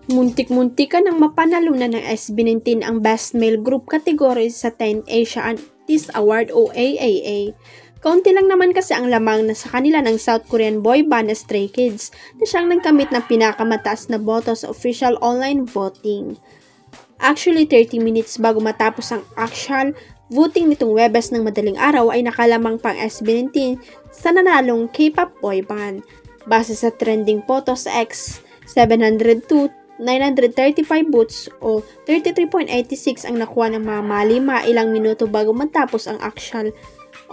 Muntik-muntikan ang mapanalunan ng SB19 ang Best Male Group category sa 10th Asia Artist Award o AAA. Kaunti lang naman kasi ang lamang na sa kanila ng South Korean boy band na Stray Kids na siyang nagkamit ng pinakamataas na boto sa official online voting. Actually, 30 minutes bago matapos ang actual voting nitong Webes ng madaling araw ay nakalamang pang SB19 sa nanalong K-pop boy band. Base sa trending photo sa X, 935 votes o 33.86 ang nakuha ng mga malima ilang minuto bago matapos ang actual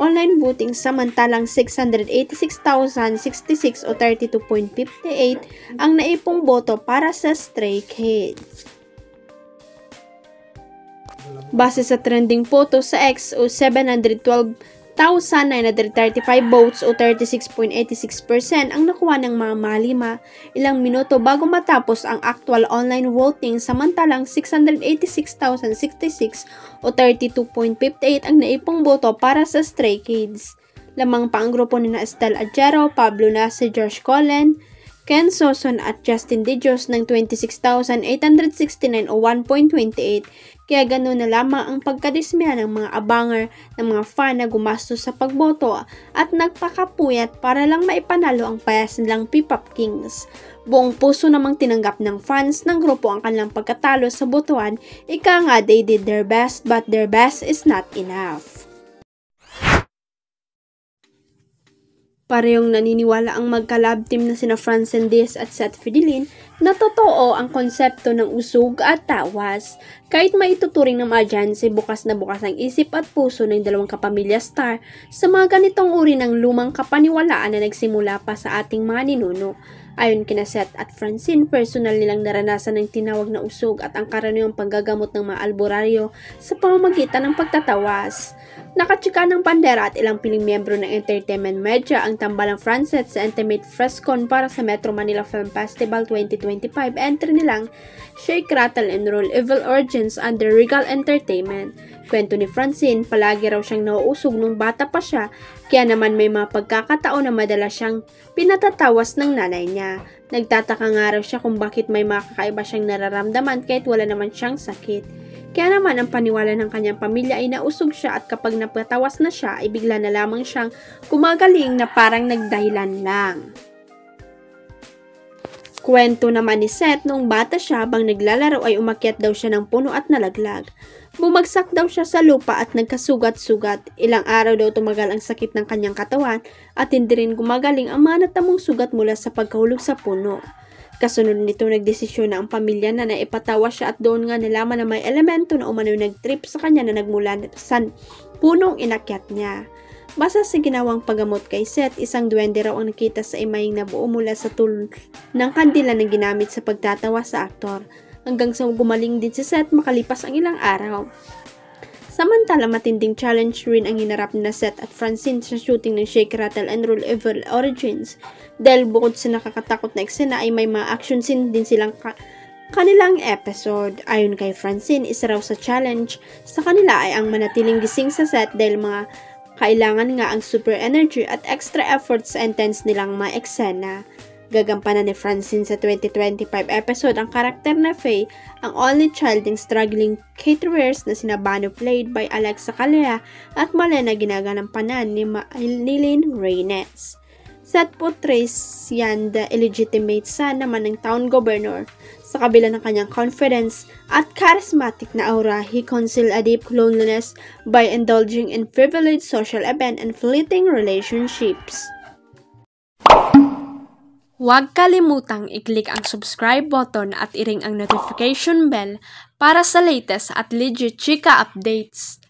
online voting, samantalang 686,066 o 32.58 ang naipong boto para sa Stray Kids. Base sa trending photo sa X o 712,935 votes o 36.86% ang nakuha ng mga malima ilang minuto bago matapos ang actual online voting, samantalang 686,066 o 32.58 ang naipong boto para sa Stray Kids. Lamang pa ang grupo ni Estelle Adjero, Pablo Nasi, Josh Cullen, Ken Soson at Justin DeJos ng 26,869 o 1.28. Kaya ganoon na lamang ang pagkadismaya ng mga abanger ng mga fan na gumastos sa pagboto at nagpakapuyat para lang maipanalo ang payas nilang P-Pop Kings. Buong puso namang tinanggap ng fans ng grupo ang kanilang pagkatalo sa botohan. Ika nga, they did their best but their best is not enough. Parehong naniniwala ang magka-love team na sina Francine Diaz at Seth Fidelin na totoo ang konsepto ng usog at tawas. Kahit maituturing ng mga Janse, bukas na bukas ang isip at puso ng dalawang kapamilya star sa mga ganitong uri ng lumang kapaniwalaan na nagsimula pa sa ating mga ninuno. Ayon kina Seth at Francine, personal nilang naranasan ng tinawag na usog at ang karaniwang panggagamot ng mga albularyo sa pamamagitan ng pagtatawas. Nakachika ng bandera at ilang piling miyembro ng entertainment media ang tambalang Francet sa Intimate Frescon para sa Metro Manila Film Festival 2025. Entry nilang Shake, Rattle and Roll Evil Origins under Regal Entertainment. Kwento ni Francine, palagi raw siyang nauusog nung bata pa siya, kaya naman may mga pagkakataon na madalas siyang pinatatawas ng nanay niya. Nagtataka nga raw siya kung bakit may mga kakaiba siyang nararamdaman kahit wala naman siyang sakit. Kaya naman ang paniwala ng kanyang pamilya ay nausog siya at kapag napatawas na siya ay bigla na lamang siyang gumagaling na parang nagdahilan lang. Kwento naman ni Seth, noong bata siya habang naglalaro ay umakyat daw siya ng puno at nalaglag. Bumagsak daw siya sa lupa at nagkasugat-sugat. Ilang araw daw tumagal ang sakit ng kanyang katawan at hindi rin gumagaling ang mga natamong sugat mula sa pagkahulog sa puno. Kasunod nito, nagdesisyon na ang pamilya na naipatawas siya at doon nga nalaman na may elemento na umano'y nagtrip sa kanya na nagmula sa punong inakyat niya. Base sa ginawang paggamot kay Seth, isang duwende raw ang nakita sa imayeng na buo mula sa tulong ng kandila na ginamit sa pagtatawa sa aktor. Hanggang sa gumaling din si Seth makalipas ang ilang araw. Samantala, matinding challenge rin ang hinarap na Seth at Francine sa shooting ng Shake, Rattle and Roll Evil Origins. Dahil bukod sa nakakatakot na eksena ay may mga action scene din silang kanilang episode. Ayon kay Francine, isa raw sa challenge sa kanila ay ang manatiling gising sa set dahil mga kailangan nga ang super energy at extra effort sa intense nilang mga eksena. Gagampanan ni Francine sa 2025 episode ang karakter na Faye, ang only child ng struggling caterers na sina Bano played by Alexa Calea at Malena ginaganampanan ni Nilin Reynes. Seth portrays yan the illegitimate son naman ng town governor. Sa kabila ng kanyang confidence at charismatic na aura, he concealed a deep loneliness by indulging in privileged social event and fleeting relationships. Huwag kalimutang i-click ang subscribe button at i-ring ang notification bell para sa latest at legit chika updates.